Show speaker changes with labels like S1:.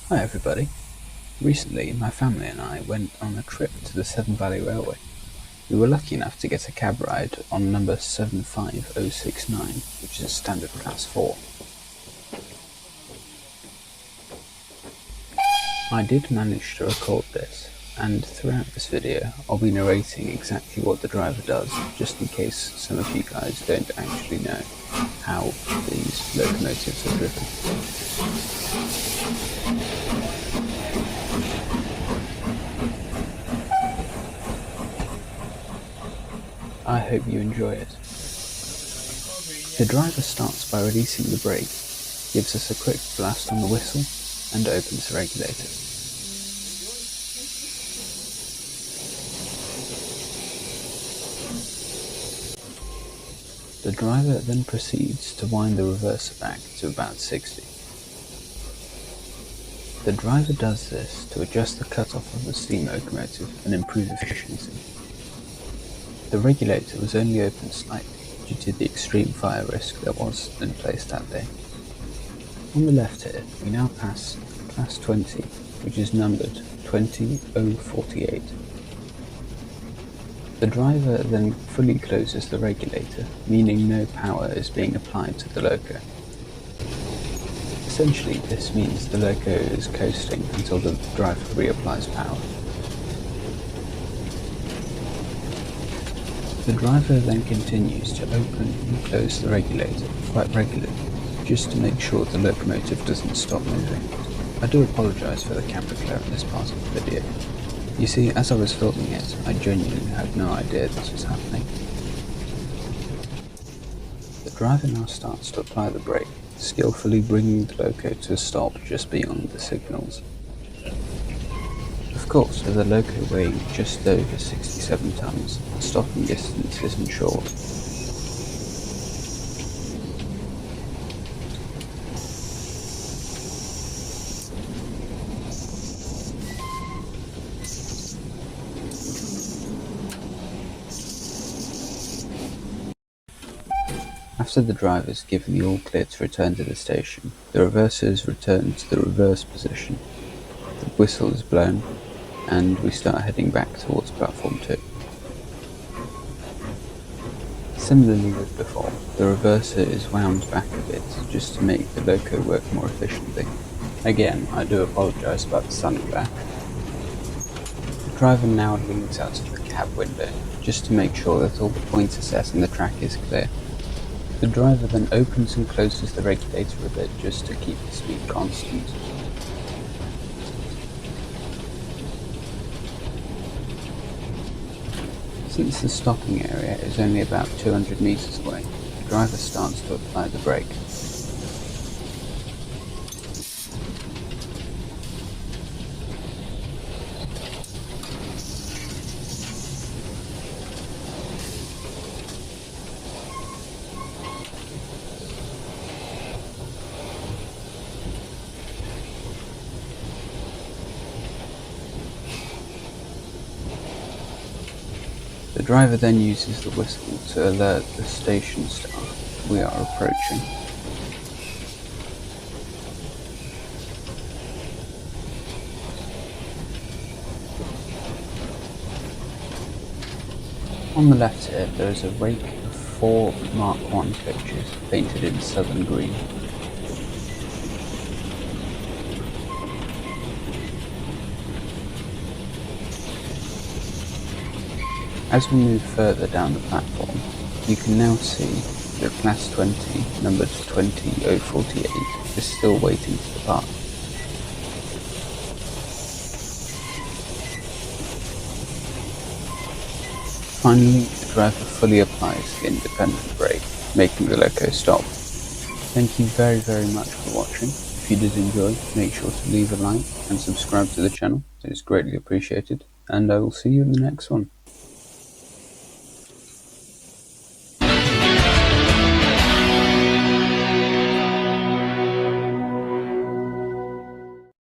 S1: Hi everybody. Recently, my family and I went on a trip to the Severn Valley Railway. We were lucky enough to get a cab ride on number 75069, which is standard class 4. I did manage to record this, and throughout this video I'll be narrating exactly what the driver does, just in case some of you guys don't actually know how these locomotives are driven. I hope you enjoy it. The driver starts by releasing the brake, gives us a quick blast on the whistle, and opens the regulator. The driver then proceeds to wind the reverser back to about 60. The driver does this to adjust the cutoff of the steam locomotive and improve efficiency. The regulator was only opened slightly due to the extreme fire risk that was in place that day. On the left here, we now pass class 20, which is numbered 20048. The driver then fully closes the regulator, meaning no power is being applied to the loco. Essentially, this means the loco is coasting until the driver reapplies power. The driver then continues to open and close the regulator quite regularly, just to make sure the locomotive doesn't stop moving. I do apologise for the camera glare in this part of the video. You see, as I was filming it, I genuinely had no idea this was happening. The driver now starts to apply the brake, skillfully bringing the loco to a stop just beyond the signals. Of course, with a loco weighing just over 67 tons, the stopping distance isn't short. After the driver is given the all clear to return to the station, the reverser is returned to the reverse position, the whistle is blown, and we start heading back towards platform 2. Similarly with before, the reverser is wound back a bit just to make the loco work more efficiently. Again, I do apologise about the sun glare. The driver now leans out of the cab window just to make sure that all the points are set and the track is clear. The driver then opens and closes the regulator a bit just to keep the speed constant. Since the stopping area is only about 200 meters away, the driver starts to apply the brake. The driver then uses the whistle to alert the station staff we are approaching. On the left here, there is a rake of 4 Mark I coaches painted in southern green. As we move further down the platform, you can now see that class 20, numbered 20048, is still waiting to depart. Finally, the driver fully applies the independent brake, making the loco stop. Thank you very much for watching. If you did enjoy, make sure to leave a like and subscribe to the channel. It is greatly appreciated, and I will see you in the next one.